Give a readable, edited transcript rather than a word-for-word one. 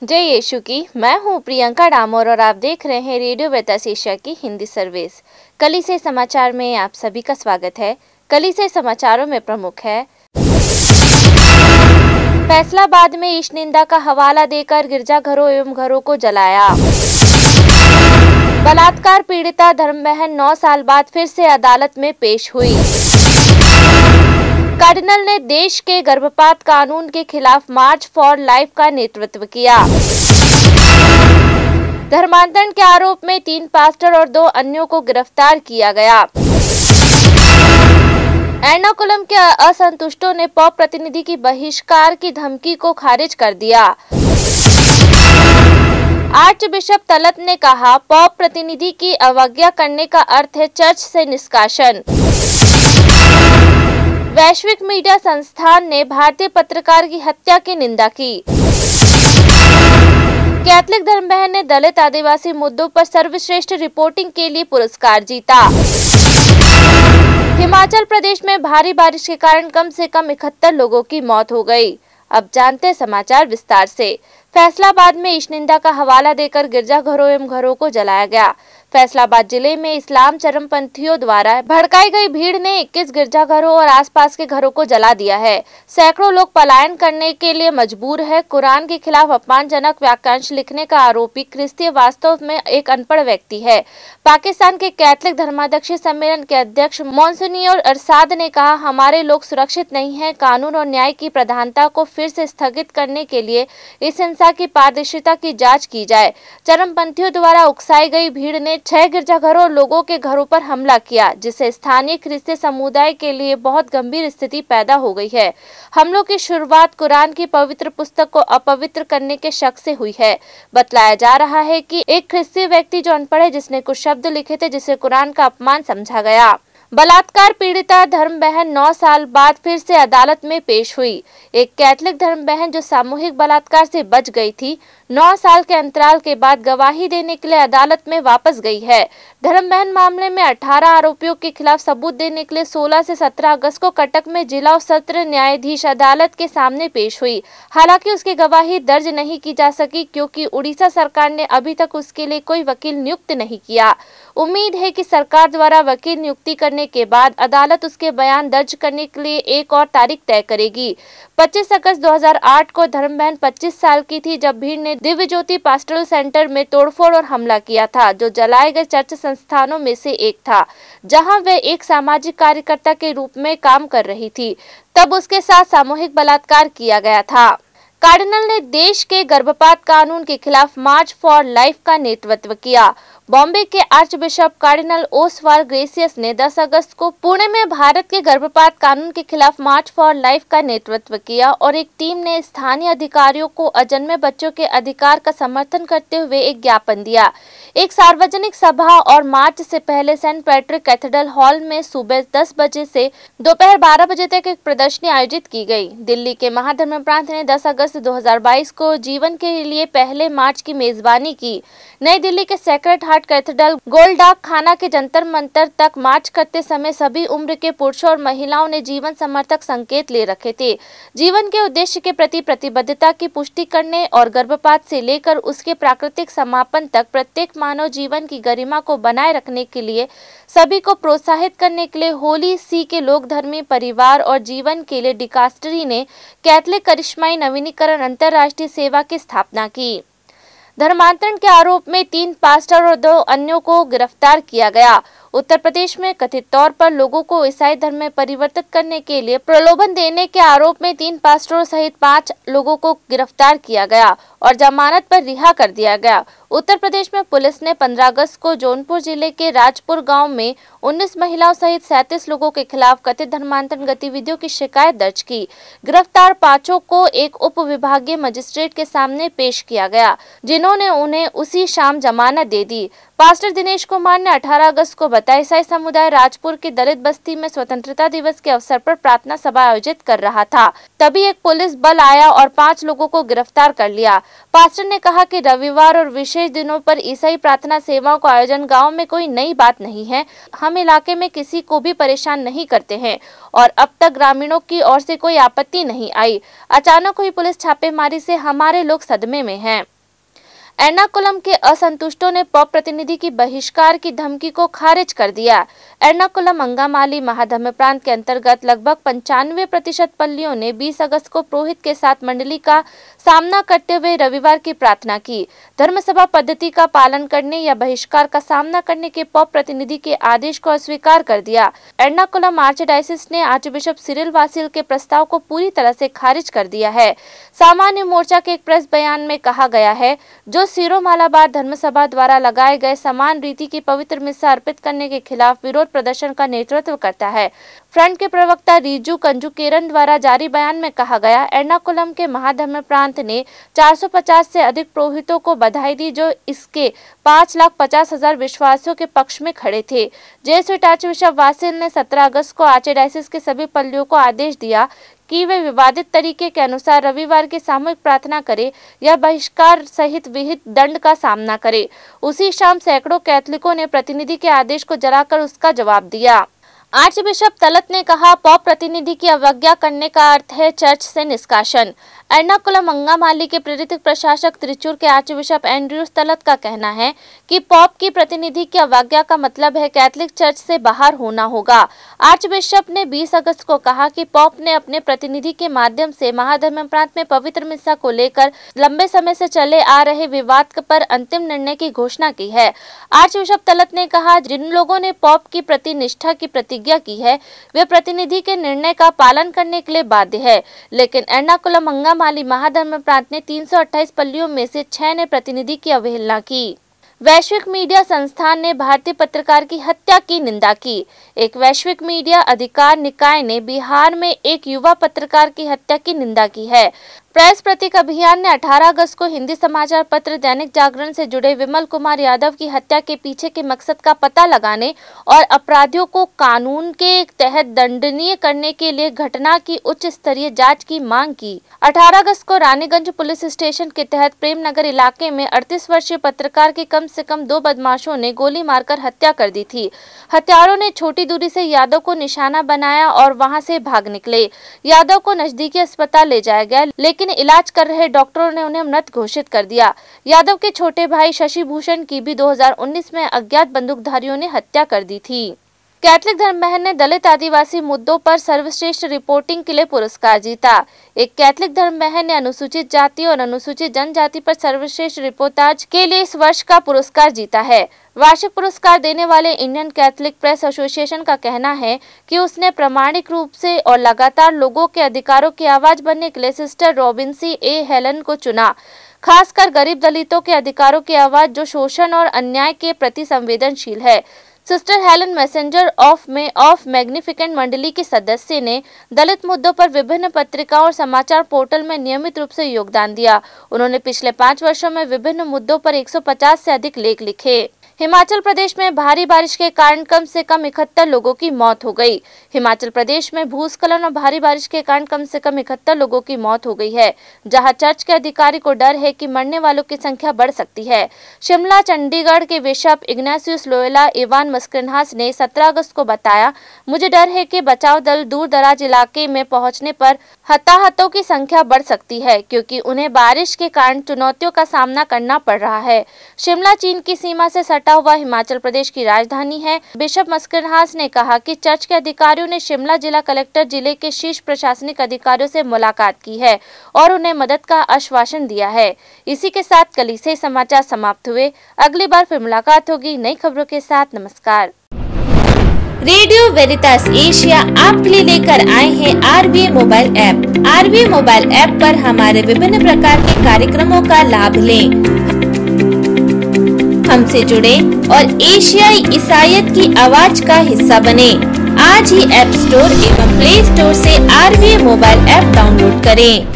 जय यीशु की। मैं हूं प्रियंका डामोर और आप देख रहे हैं रेडियो बेतास एशिया की हिंदी सर्विस। कलीसिया समाचार में आप सभी का स्वागत है। कलीसिया समाचारों में प्रमुख है, फैसलाबाद में ईश निंदा का हवाला देकर गिरजाघरों एवं घरों को जलाया। बलात्कार पीड़िता धर्म बहन 9 साल बाद फिर से अदालत में पेश हुई। कार्डिनल ने देश के गर्भपात कानून के खिलाफ मार्च फॉर लाइफ का नेतृत्व किया। धर्मांतरण के आरोप में 3 पास्टर और 2 अन्यों को गिरफ्तार किया गया। एर्नाकुलम के असंतुष्टों ने पॉप प्रतिनिधि की बहिष्कार की धमकी को खारिज कर दिया। आर्चबिशप तलत ने कहा, पॉप प्रतिनिधि की अवज्ञा करने का अर्थ है चर्च से निष्कासन। वैश्विक मीडिया संस्थान ने भारतीय पत्रकार की हत्या की निंदा की। कैथलिक धर्म बहन ने दलित आदिवासी मुद्दों पर सर्वश्रेष्ठ रिपोर्टिंग के लिए पुरस्कार जीता। हिमाचल प्रदेश में भारी बारिश के कारण कम से कम 71 लोगों की मौत हो गई। अब जानते हैं समाचार विस्तार से। फैसलाबाद में ईश निंदा का हवाला देकर गिरजाघरों एवं घरों को जलाया गया। फैसलाबाद जिले में इस्लाम चरमपंथियों द्वारा भड़काई गई भीड़ ने 21 गिरजाघरों और आसपास के घरों को जला दिया है। सैकड़ों लोग पलायन करने के लिए मजबूर है। कुरान के खिलाफ अपमानजनक वाक्यांश लिखने का आरोपी क्रिस्ती वास्तव में एक अनपढ़ व्यक्ति है। पाकिस्तान के कैथलिक धर्माध्यक्ष सम्मेलन के अध्यक्ष मोनसिन्योर अरसाद ने कहा, हमारे लोग सुरक्षित नहीं है। कानून और न्याय की प्रधानता को फिर से स्थगित करने के लिए इस हिंसा की पारदर्शिता की जांच की जाए। चरमपंथियों द्वारा उकसाई गई भीड़ ने 6 गिरजाघरों और लोगों के घरों पर हमला किया, जिससे स्थानीय क्रिस्ती समुदाय के लिए बहुत गंभीर स्थिति पैदा हो गई है। हमलों की शुरुआत कुरान की पवित्र पुस्तक को अपवित्र करने के शक से हुई है। बतलाया जा रहा है कि एक क्रिस्ती व्यक्ति जो अनपढ़ है, जिसने कुछ शब्द लिखे थे जिसे कुरान का अपमान समझा गया। बलात्कार पीड़िता धर्म बहन 9 साल बाद फिर से अदालत में पेश हुई। एक कैथलिक धर्म बहन जो सामूहिक बलात्कार से बच गई थी, 9 साल के अंतराल के बाद गवाही देने के लिए अदालत में वापस गई है। धर्म बहन मामले में 18 आरोपियों के खिलाफ सबूत देने के लिए 16 से 17 अगस्त को कटक में जिला और सत्र न्यायाधीश अदालत के सामने पेश हुई। हालांकि उसकी गवाही दर्ज नहीं की जा सकी क्योंकि उड़ीसा सरकार ने अभी तक उसके लिए कोई वकील नियुक्त नहीं किया। उम्मीद है कि सरकार द्वारा वकील नियुक्ति करने के बाद अदालत उसके बयान दर्ज करने के लिए एक और तारीख तय करेगी। 25 अगस्त 2008 को धर्म बहन 25 साल की थी जब भीड़ ने दिव्य ज्योति पास्टरल सेंटर में तोड़फोड़ और हमला किया था, जो जलाए गए चर्च संस्थानों में से एक था, जहां वह एक सामाजिक कार्यकर्ता के रूप में काम कर रही थी। तब उसके साथ सामूहिक बलात्कार किया गया था। कार्डिनल ने देश के गर्भपात कानून के खिलाफ मार्च फॉर लाइफ का नेतृत्व किया। बॉम्बे के आर्चबिशप कार्डिनल ओसवाल्ड ग्रेसियस ने 10 अगस्त को पुणे में भारत के गर्भपात कानून के खिलाफ मार्च फॉर लाइफ का नेतृत्व किया और एक टीम ने स्थानीय अधिकारियों को अजन्मे बच्चों के अधिकार का समर्थन करते हुए एक ज्ञापन दिया। एक सार्वजनिक सभा और मार्च से पहले सेंट पैट्रिक कैथेड्रल हॉल में सुबह 10 बजे से दोपहर 12 बजे तक एक प्रदर्शनी आयोजित की गई। दिल्ली के महाधर्म प्रांत ने 10 अगस्त 2022 को जीवन के लिए पहले मार्च की मेजबानी की। नई दिल्ली के सेक्रेड हार्ट कैथेड्रल गोलडाक खाना के जंतर मंतर तक मार्च करते समय सभी उम्र के पुरुषों और महिलाओं ने जीवन समर्थक संकेत ले रखे थे। जीवन के उद्देश्य के प्रति प्रतिबद्धता की पुष्टि करने और गर्भपात से लेकर उसके प्राकृतिक समापन तक प्रत्येक मानव जीवन की गरिमा को बनाए रखने के लिए सभी को प्रोत्साहित करने के लिए होली सी के लोकधर्मी परिवार और जीवन के लिए डिकास्टरी ने कैथलिक करिश्माई नवीनीकरण अंतर्राष्ट्रीय सेवा की स्थापना की। धर्मांतरण के आरोप में 3 पास्टर और 2 अन्यों को गिरफ्तार किया गया। उत्तर प्रदेश में कथित तौर पर लोगों को ईसाई धर्म में परिवर्तित करने के लिए प्रलोभन देने के आरोप में 3 पास्टरों सहित 5 लोगों को गिरफ्तार किया गया और जमानत पर रिहा कर दिया गया। उत्तर प्रदेश में पुलिस ने 15 अगस्त को जौनपुर जिले के राजपुर गांव में 19 महिलाओं सहित 37 लोगों के खिलाफ कथित धर्मांतरण गतिविधियों की शिकायत दर्ज की। गिरफ्तार 5 को एक उप विभागीय मजिस्ट्रेट के सामने पेश किया गया, जिन्होंने उन्हें उसी शाम जमानत दे दी। पास्टर दिनेश कुमार ने 18 अगस्त को संभवतः ईसाई समुदाय राजपुर की दलित बस्ती में स्वतंत्रता दिवस के अवसर पर प्रार्थना सभा आयोजित कर रहा था। तभी एक पुलिस बल आया और 5 लोगों को गिरफ्तार कर लिया। पास्टर ने कहा कि रविवार और विशेष दिनों पर ईसाई प्रार्थना सेवाओं का आयोजन गांव में कोई नई बात नहीं है। हम इलाके में किसी को भी परेशान नहीं करते हैं और अब तक ग्रामीणों की ओर से कोई आपत्ति नहीं आई। अचानक हुई पुलिस छापेमारी से हमारे लोग सदमे में हैं। एर्नाकुलम के असंतुष्टों ने पॉप प्रतिनिधि की बहिष्कार की धमकी को खारिज कर दिया। एर्नाकुलम अंगामाली महाधर्म प्रांत के अंतर्गत लगभग 95% पल्लियों ने 20 अगस्त को पुरोहित के साथ मंडली का सामना करते हुए रविवार की प्रार्थना की। धर्मसभा पद्धति का पालन करने या बहिष्कार का सामना करने के पॉप प्रतिनिधि के आदेश को अस्वीकार कर दिया। एर्नाकुलम आर्चडायसिस ने आर्चबिशप सिरिल वासिल के प्रस्ताव को पूरी तरह से खारिज कर दिया है। सामान्य मोर्चा के एक प्रेस बयान में कहा गया है, जो सिरो मालाबार धर्मसभा द्वारा लगाए गए समान रीति की पवित्र मिस्सा अर्पित करने के खिलाफ विरोध प्रदर्शन का नेतृत्व करता है। फ्रंट के प्रवक्ता रिजू कंजुकेरन द्वारा जारी बयान में कहा गया, एर्नाकुलम के महाधर्म प्रांत ने 450 से अधिक पुरोहितों को बधाई दी जो इसके 5,50,000 विश्वासियों के पक्ष में खड़े थे। जेसुइट आर्चबिशप वासिल ने 17 अगस्त को आर्चडायसिस के सभी पल्लियों को आदेश दिया कि वे विवादित तरीके के अनुसार रविवार की सामूहिक प्रार्थना करें या बहिष्कार सहित विहित दंड का सामना करें। उसी शाम सैकड़ों कैथलिकों ने प्रतिनिधि के आदेश को जलाकर उसका जवाब दिया। आर्चबिशप तलत ने कहा, पॉप प्रतिनिधि की अवज्ञा करने का अर्थ है चर्च से निष्कासन। एर्नाकुलम अंगामाली के प्रेरित प्रशासक त्रिचूर के आर्चबिशप एंड्रयूस तलत का कहना है कि पॉप की प्रतिनिधि की अवज्ञा का मतलब है कैथलिक चर्च से बाहर होना होगा। आर्चबिशप ने 20 अगस्त को कहा कि पॉप ने अपने प्रतिनिधि के माध्यम से महाधर्म प्रांत में पवित्र मिस्सा को लेकर लंबे समय से चले आ रहे विवाद पर अंतिम निर्णय की घोषणा की है। आर्चबिशप तलत ने कहा, जिन लोगों ने पॉप की प्रति निष्ठा की प्रतिज्ञा की है वे प्रतिनिधि के निर्णय का पालन करने के लिए बाध्य है, लेकिन एर्नाकुलम अंगामाली महाधर्म प्रांत ने 328 पल्लियों में से 6 ने प्रतिनिधि की अवहेलना की। वैश्विक मीडिया संस्थान ने भारतीय पत्रकार की हत्या की निंदा की। एक वैश्विक मीडिया अधिकार निकाय ने बिहार में एक युवा पत्रकार की हत्या की निंदा की है। प्रेस प्रतीक अभियान ने 18 अगस्त को हिंदी समाचार पत्र दैनिक जागरण से जुड़े विमल कुमार यादव की हत्या के पीछे के मकसद का पता लगाने और अपराधियों को कानून के तहत दंडनीय करने के लिए घटना की उच्च स्तरीय जांच की मांग की। 18 अगस्त को रानीगंज पुलिस स्टेशन के तहत प्रेम नगर इलाके में 38 वर्षीय पत्रकार की कम से कम 2 बदमाशों ने गोली मारकर हत्या कर दी थी। हत्यारों ने छोटी दूरी से यादव को निशाना बनाया और वहां से भाग निकले। यादव को नजदीकी अस्पताल ले जाया गया, लेकिन इलाज कर रहे डॉक्टरों ने उन्हें मृत घोषित कर दिया। यादव के छोटे भाई शशि भूषण की भी 2019 में अज्ञात बंदूकधारियों ने हत्या कर दी थी। कैथलिक धर्म बहन ने दलित आदिवासी मुद्दों पर सर्वश्रेष्ठ रिपोर्टिंग के लिए पुरस्कार जीता। एक कैथलिक धर्म बहन ने अनुसूचित जाति और अनुसूचित जनजाति पर सर्वश्रेष्ठ रिपोर्टाज के लिए इस वर्ष का पुरस्कार जीता है। वार्षिक पुरस्कार देने वाले इंडियन कैथलिक प्रेस एसोसिएशन का कहना है कि उसने प्रामाणिक रूप से और लगातार लोगों के अधिकारों की आवाज बनने के लिए सिस्टर रॉबिन्सी ए हेलन को चुना, खासकर गरीब दलितों के अधिकारों की आवाज जो शोषण और अन्याय के प्रति संवेदनशील है। Sister Helen messenger of magnificent मंडली की सदस्य ने दलित मुद्दों पर विभिन्न पत्रिकाओं और समाचार पोर्टल में नियमित रूप से योगदान दिया। उन्होंने पिछले 5 वर्षों में विभिन्न मुद्दों पर 150 से अधिक लेख लिखे। हिमाचल प्रदेश में भारी बारिश के कारण कम से कम 71 लोगों की मौत हो गई। हिमाचल प्रदेश में भूस्खलन और भारी बारिश के कारण कम से कम 71 लोगों की मौत हो गई है, जहां चर्च के अधिकारी को डर है कि मरने वालों की संख्या बढ़ सकती है। शिमला चंडीगढ़ के बिशप इग्नासियस लोयोला इवान मस्करनहास ने 17 अगस्त को बताया, मुझे डर है कि बचाव दल दूर दराज इलाके में पहुंचने पर हताहतों की संख्या बढ़ सकती है, क्योंकि उन्हें बारिश के कारण चुनौतियों का सामना करना पड़ रहा है। शिमला चीन की सीमा से सटा हुआ हिमाचल प्रदेश की राजधानी है। बिशप मस्करनहास ने कहा कि चर्च के अधिकारियों ने शिमला जिला कलेक्टर जिले के शीर्ष प्रशासनिक अधिकारियों से मुलाकात की है और उन्हें मदद का आश्वासन दिया है। इसी के साथ कलीसियाई समाचार समाप्त हुए। अगली बार फिर मुलाकात होगी नई खबरों के साथ। नमस्कार। रेडियो वेरितास एशिया आपके लिए लेकर आए हैं RVA mobile app. RVA mobile app पर हमारे विभिन्न प्रकार के कार्यक्रमों का लाभ लें, हमसे जुड़े और एशियाई ईसाईयत की आवाज का हिस्सा बने। आज ही ऐप स्टोर एवं प्ले स्टोर से RVA मोबाइल ऐप डाउनलोड करें।